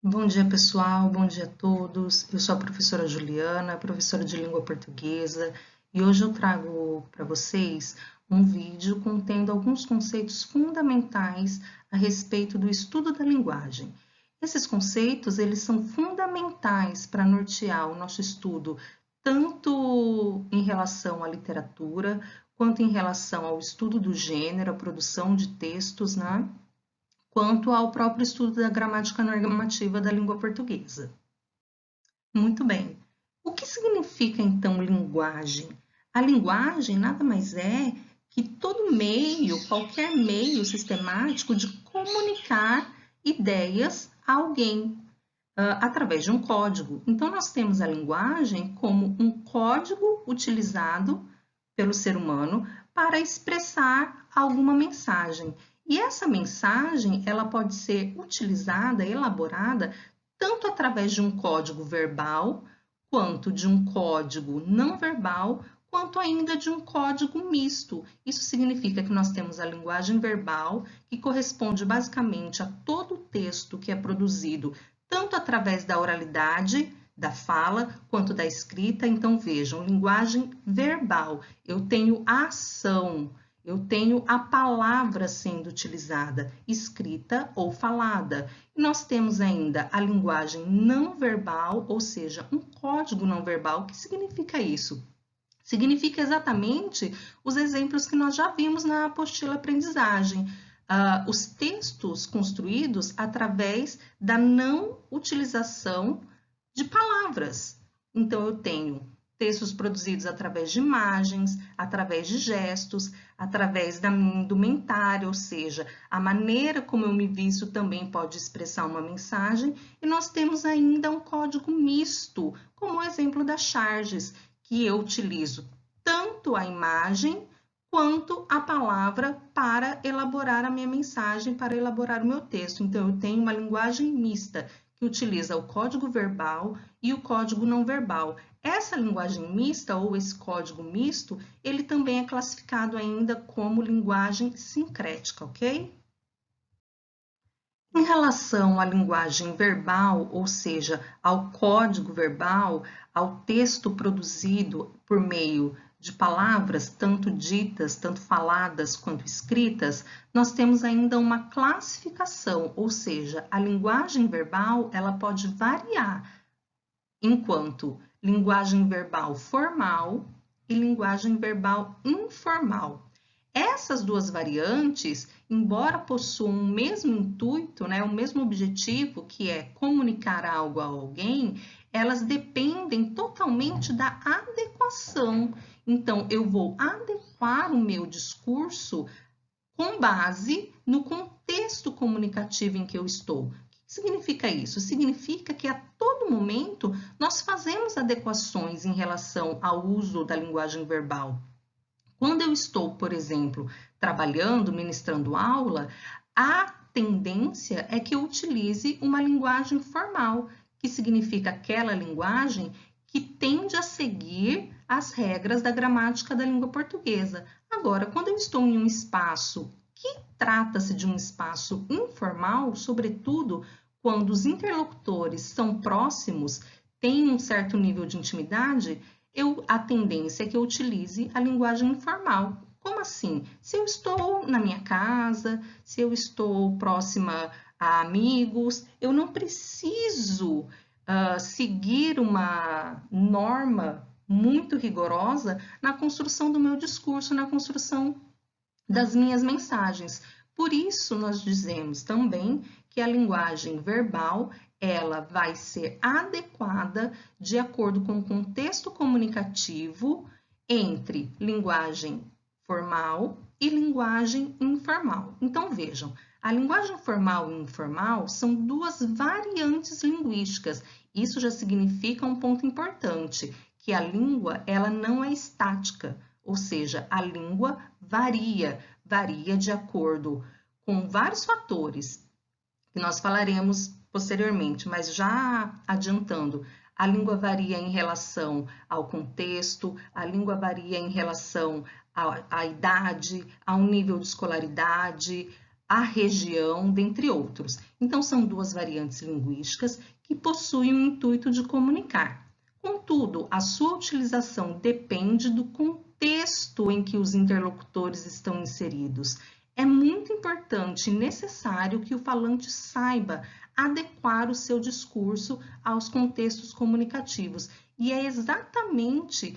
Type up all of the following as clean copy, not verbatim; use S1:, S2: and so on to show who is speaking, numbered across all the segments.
S1: Bom dia, pessoal. Bom dia a todos. Eu sou a professora Juliana, professora de língua portuguesa, e hoje eu trago para vocês um vídeo contendo alguns conceitos fundamentais a respeito do estudo da linguagem. Esses conceitos, eles são fundamentais para nortear o nosso estudo, tanto em relação à literatura, quanto em relação ao estudo do gênero, a produção de textos, né? Quanto ao próprio estudo da gramática normativa da língua portuguesa. Muito bem. O que significa, então, linguagem? A linguagem nada mais é que todo meio, qualquer meio sistemático de comunicar ideias a alguém, através de um código. Então, nós temos a linguagem como um código utilizado pelo ser humano para expressar alguma mensagem. E essa mensagem, ela pode ser utilizada, elaborada, tanto através de um código verbal, quanto de um código não verbal, quanto ainda de um código misto. Isso significa que nós temos a linguagem verbal, que corresponde basicamente a todo o texto que é produzido tanto através da oralidade, da fala, quanto da escrita. Então, vejam, linguagem verbal. Eu tenho a ação, eu tenho a palavra sendo utilizada, escrita ou falada. E nós temos ainda a linguagem não verbal, ou seja, um código não verbal. O que significa isso? Significa exatamente os exemplos que nós já vimos na apostila aprendizagem. Os textos construídos através da não utilização de palavras. Então, eu tenho textos produzidos através de imagens, através de gestos, através da minha indumentária, ou seja, a maneira como eu me visto também pode expressar uma mensagem. E nós temos ainda um código misto, como o exemplo das charges, que eu utilizo tanto a imagem quanto a palavra para elaborar a minha mensagem, para elaborar o meu texto. Então, eu tenho uma linguagem mista, que utiliza o código verbal e o código não verbal. Essa linguagem mista, ou esse código misto, ele também é classificado ainda como linguagem sincrética, ok? Em relação à linguagem verbal, ou seja, ao código verbal, ao texto produzido por meio de palavras, tanto ditas, tanto faladas quanto escritas, nós temos ainda uma classificação, ou seja, a linguagem verbal ela pode variar enquanto linguagem verbal formal e linguagem verbal informal. Essas duas variantes, embora possuam o mesmo intuito, né, o mesmo objetivo, que é comunicar algo a alguém, elas dependem totalmente da adequação. Então, eu vou adequar o meu discurso com base no contexto comunicativo em que eu estou. O que significa isso? Significa que a todo momento nós fazemos adequações em relação ao uso da linguagem verbal. Quando eu estou, por exemplo, trabalhando, ministrando aula, a tendência é que eu utilize uma linguagem formal, que significa aquela linguagem que tende a seguir as regras da gramática da língua portuguesa. Agora, quando eu estou em um espaço que trata-se de um espaço informal, sobretudo quando os interlocutores são próximos, têm um certo nível de intimidade, a tendência é que eu utilize a linguagem informal. Como assim? Se eu estou na minha casa, se eu estou próxima a amigos, eu não preciso seguir uma norma muito rigorosa na construção do meu discurso, na construção das minhas mensagens. Por isso, nós dizemos também que a linguagem verbal ela vai ser adequada de acordo com o contexto comunicativo entre linguagem formal e linguagem informal. Então, vejam, a linguagem formal e informal são duas variantes linguísticas. Isso já significa um ponto importante, que a língua ela não é estática, ou seja, a língua varia de acordo com vários fatores que nós falaremos posteriormente, mas já adiantando, a língua varia em relação ao contexto, a língua varia em relação à idade, ao nível de escolaridade, a região, dentre outros. Então, são duas variantes linguísticas que possuem o intuito de comunicar. Contudo, a sua utilização depende do contexto em que os interlocutores estão inseridos. É muito importante e necessário que o falante saiba adequar o seu discurso aos contextos comunicativos. E é exatamente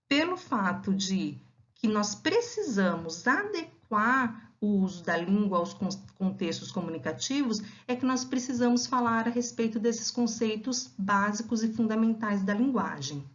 S1: pelo fato de que nós precisamos adequar o uso da língua aos contextos comunicativos, é que nós precisamos falar a respeito desses conceitos básicos e fundamentais da linguagem.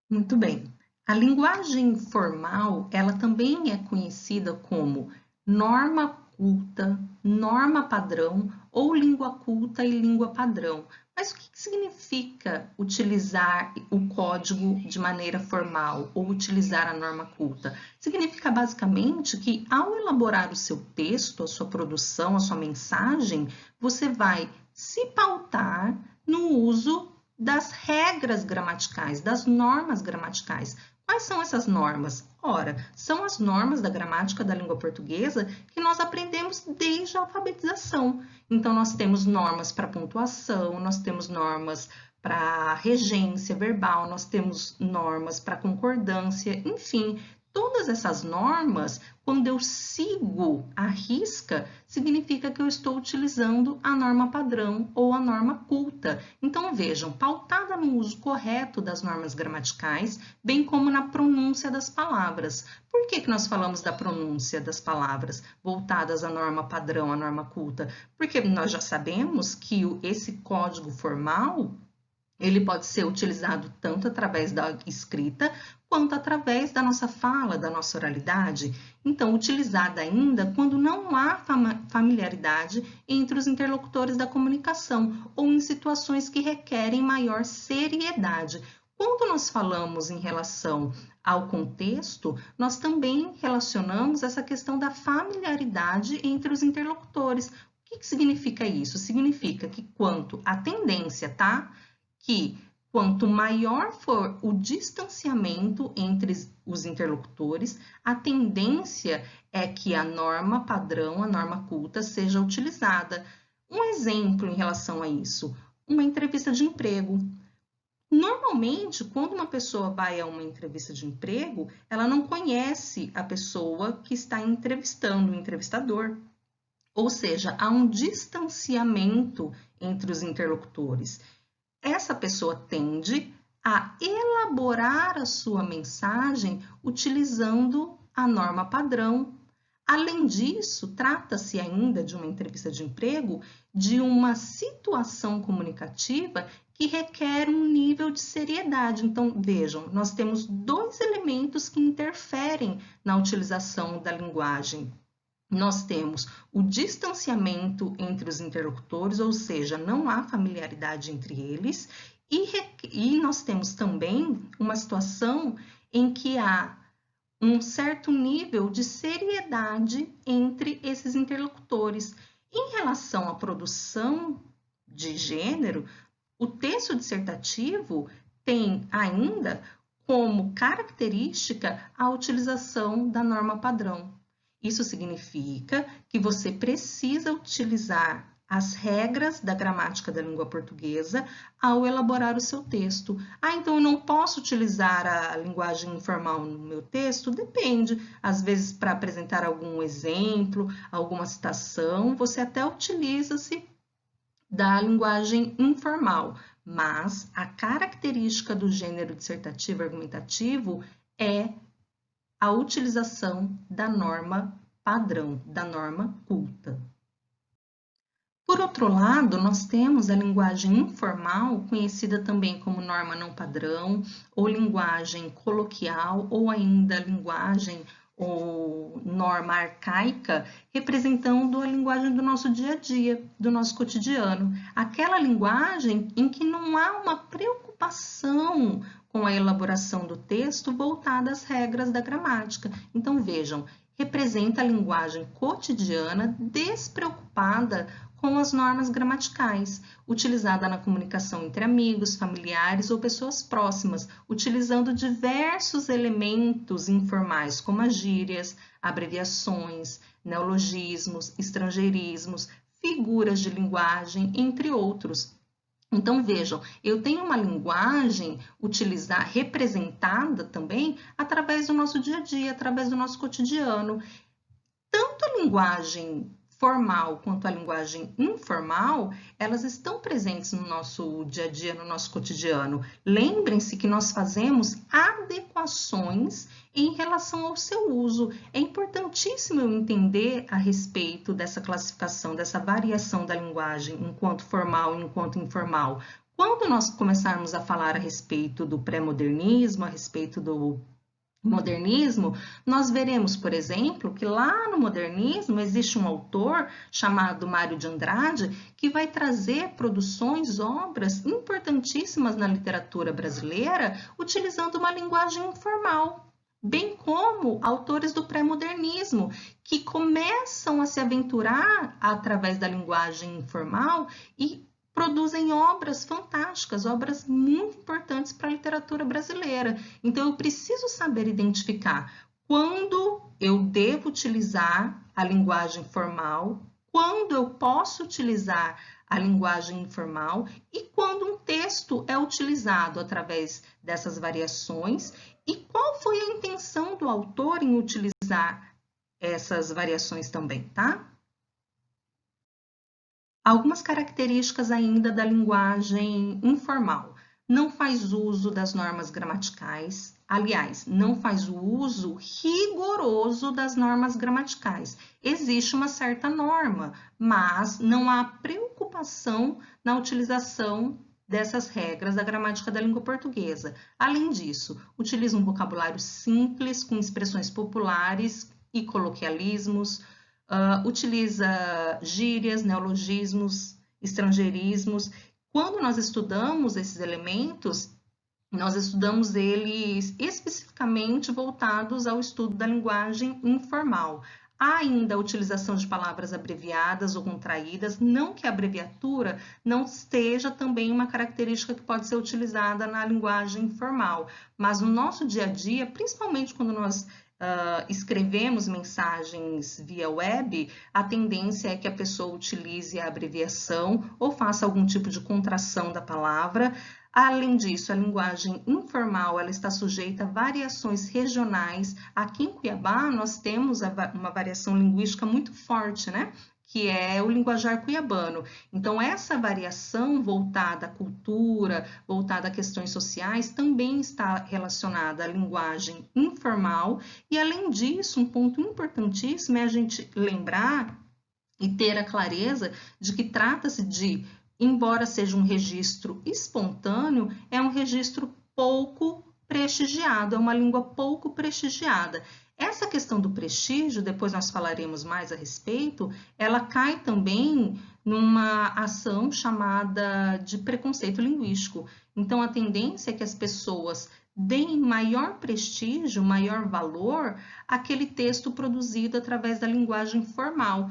S1: Muito bem. A linguagem formal, ela também é conhecida como norma culta, norma padrão ou língua culta e língua padrão. Mas o que significa utilizar o código de maneira formal ou utilizar a norma culta? Significa basicamente que ao elaborar o seu texto, a sua produção, a sua mensagem, você vai se pautar no uso das regras gramaticais, das normas gramaticais. Quais são essas normas? Ora, são as normas da gramática da língua portuguesa que nós aprendemos desde a alfabetização. Então, nós temos normas para pontuação, nós temos normas para regência verbal, nós temos normas para concordância, enfim, todas essas normas, quando eu sigo à risca, significa que eu estou utilizando a norma padrão ou a norma culta. Então, vejam, pautada no uso correto das normas gramaticais, bem como na pronúncia das palavras. Por que nós falamos da pronúncia das palavras voltadas à norma padrão, à norma culta? Porque nós já sabemos que esse código formal, ele pode ser utilizado tanto através da escrita, quanto através da nossa fala, da nossa oralidade. Então, utilizada ainda quando não há familiaridade entre os interlocutores da comunicação ou em situações que requerem maior seriedade. Quando nós falamos em relação ao contexto, nós também relacionamos essa questão da familiaridade entre os interlocutores. O que significa isso? Significa que quanto a tendência, tá? Que quanto maior for o distanciamento entre os interlocutores, a tendência é que a norma padrão, a norma culta, seja utilizada. Um exemplo em relação a isso, uma entrevista de emprego. Normalmente, quando uma pessoa vai a uma entrevista de emprego, ela não conhece a pessoa que está entrevistando, o entrevistador. Ou seja, há um distanciamento entre os interlocutores. Essa pessoa tende a elaborar a sua mensagem utilizando a norma padrão. Além disso, trata-se ainda de uma entrevista de emprego de uma situação comunicativa que requer um nível de seriedade. Então, vejam, nós temos dois elementos que interferem na utilização da linguagem. Nós temos o distanciamento entre os interlocutores, ou seja, não há familiaridade entre eles, e nós temos também uma situação em que há um certo nível de seriedade entre esses interlocutores. Em relação à produção de gênero, o texto dissertativo tem ainda como característica a utilização da norma padrão. Isso significa que você precisa utilizar as regras da gramática da língua portuguesa ao elaborar o seu texto. Então eu não posso utilizar a linguagem informal no meu texto? Depende. Às vezes, para apresentar algum exemplo, alguma citação, você até utiliza-se da linguagem informal, mas a característica do gênero dissertativo argumentativo é a utilização da norma padrão, da norma culta. Por outro lado, nós temos a linguagem informal, conhecida também como norma não padrão, ou linguagem coloquial, ou ainda linguagem ou norma arcaica, representando a linguagem do nosso dia a dia, do nosso cotidiano. Aquela linguagem em que não há uma preocupação com a elaboração do texto voltada às regras da gramática. Então, vejam, representa a linguagem cotidiana despreocupada com as normas gramaticais, utilizada na comunicação entre amigos, familiares ou pessoas próximas, utilizando diversos elementos informais, como as gírias, abreviações, neologismos, estrangeirismos, figuras de linguagem, entre outros. Então, vejam, eu tenho uma linguagem representada também através do nosso dia a dia, através do nosso cotidiano. Tanto a linguagem formal quanto a linguagem informal, elas estão presentes no nosso dia a dia, no nosso cotidiano. Lembrem-se que nós fazemos adequações em relação ao seu uso. É importantíssimo eu entender a respeito dessa classificação, dessa variação da linguagem enquanto formal e enquanto informal. Quando nós começarmos a falar a respeito do pré-modernismo, a respeito do modernismo, nós veremos, por exemplo, que lá no modernismo existe um autor chamado Mário de Andrade que vai trazer produções, obras importantíssimas na literatura brasileira utilizando uma linguagem informal, bem como autores do pré-modernismo que começam a se aventurar através da linguagem informal e produzem obras fantásticas, obras muito importantes para a literatura brasileira. Então, eu preciso saber identificar quando eu devo utilizar a linguagem formal, quando eu posso utilizar a linguagem informal e quando um texto é utilizado através dessas variações e qual foi a intenção do autor em utilizar essas variações também, tá? Algumas características ainda da linguagem informal. Não faz uso das normas gramaticais, aliás, não faz o uso rigoroso das normas gramaticais. Existe uma certa norma, mas não há preocupação na utilização dessas regras da gramática da língua portuguesa. Além disso, utiliza um vocabulário simples, com expressões populares e coloquialismos, utiliza gírias, neologismos, estrangeirismos. Quando nós estudamos esses elementos, nós estudamos eles especificamente voltados ao estudo da linguagem informal. Há ainda a utilização de palavras abreviadas ou contraídas, não que a abreviatura não seja também uma característica que pode ser utilizada na linguagem informal, mas no nosso dia a dia, principalmente quando nós escrevemos mensagens via web, a tendência é que a pessoa utilize a abreviação ou faça algum tipo de contração da palavra. Além disso, a linguagem informal ela está sujeita a variações regionais. Aqui em Cuiabá, nós temos uma variação linguística muito forte, né? Que é o linguajar cuiabano. Então, essa variação voltada à cultura, voltada a questões sociais, também está relacionada à linguagem informal. E, além disso, um ponto importantíssimo é a gente lembrar e ter a clareza de que trata-se de, embora seja um registro espontâneo, é um registro pouco prestigiado, é uma língua pouco prestigiada. Essa questão do prestígio, depois nós falaremos mais a respeito, ela cai também numa ação chamada de preconceito linguístico. Então, a tendência é que as pessoas deem maior prestígio, maior valor àquele texto produzido através da linguagem formal,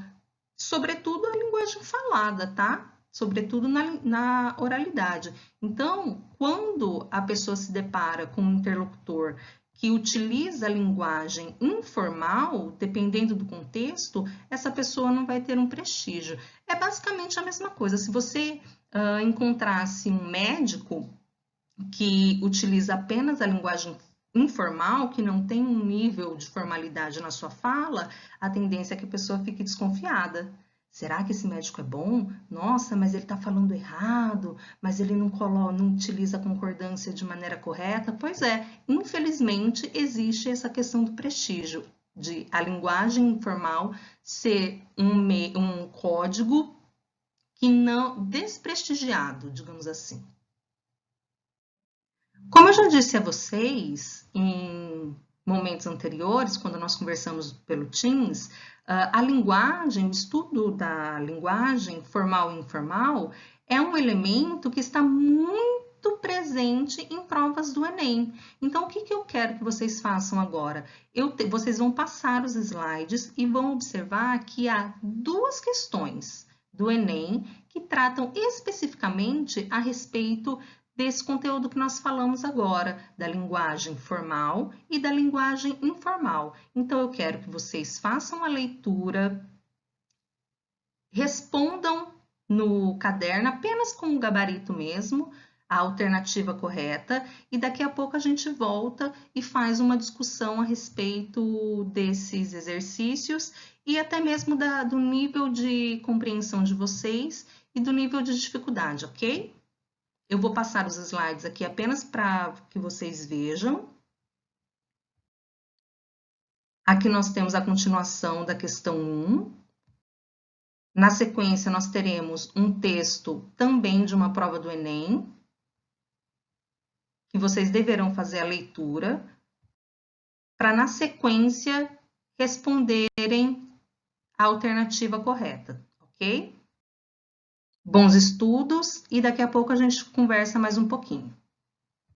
S1: sobretudo a linguagem falada, tá? Sobretudo na oralidade. Então, quando a pessoa se depara com um interlocutor que utiliza a linguagem informal, dependendo do contexto, essa pessoa não vai ter um prestígio. É basicamente a mesma coisa. Se você encontrasse um médico que utiliza apenas a linguagem informal, que não tem um nível de formalidade na sua fala, a tendência é que a pessoa fique desconfiada. Será que esse médico é bom? Nossa, mas ele está falando errado, mas ele não utiliza a concordância de maneira correta. Pois é, infelizmente existe essa questão do prestígio, de a linguagem informal ser um código que não desprestigiado, digamos assim. Como eu já disse a vocês em momentos anteriores, quando nós conversamos pelo Teams, a linguagem, o estudo da linguagem formal e informal é um elemento que está muito presente em provas do Enem. Então, o que eu quero que vocês façam agora? Vocês vão passar os slides e vão observar que há duas questões do Enem que tratam especificamente a respeito desse conteúdo que nós falamos agora, da linguagem formal e da linguagem informal. Então, eu quero que vocês façam a leitura, respondam no caderno, apenas com o gabarito mesmo, a alternativa correta, e daqui a pouco a gente volta e faz uma discussão a respeito desses exercícios e até mesmo do nível de compreensão de vocês e do nível de dificuldade, ok? Eu vou passar os slides aqui apenas para que vocês vejam. Aqui nós temos a continuação da questão 1. Na sequência, nós teremos um texto também de uma prova do Enem, que vocês deverão fazer a leitura, para na sequência responderem a alternativa correta, ok? Bons estudos e daqui a pouco a gente conversa mais um pouquinho.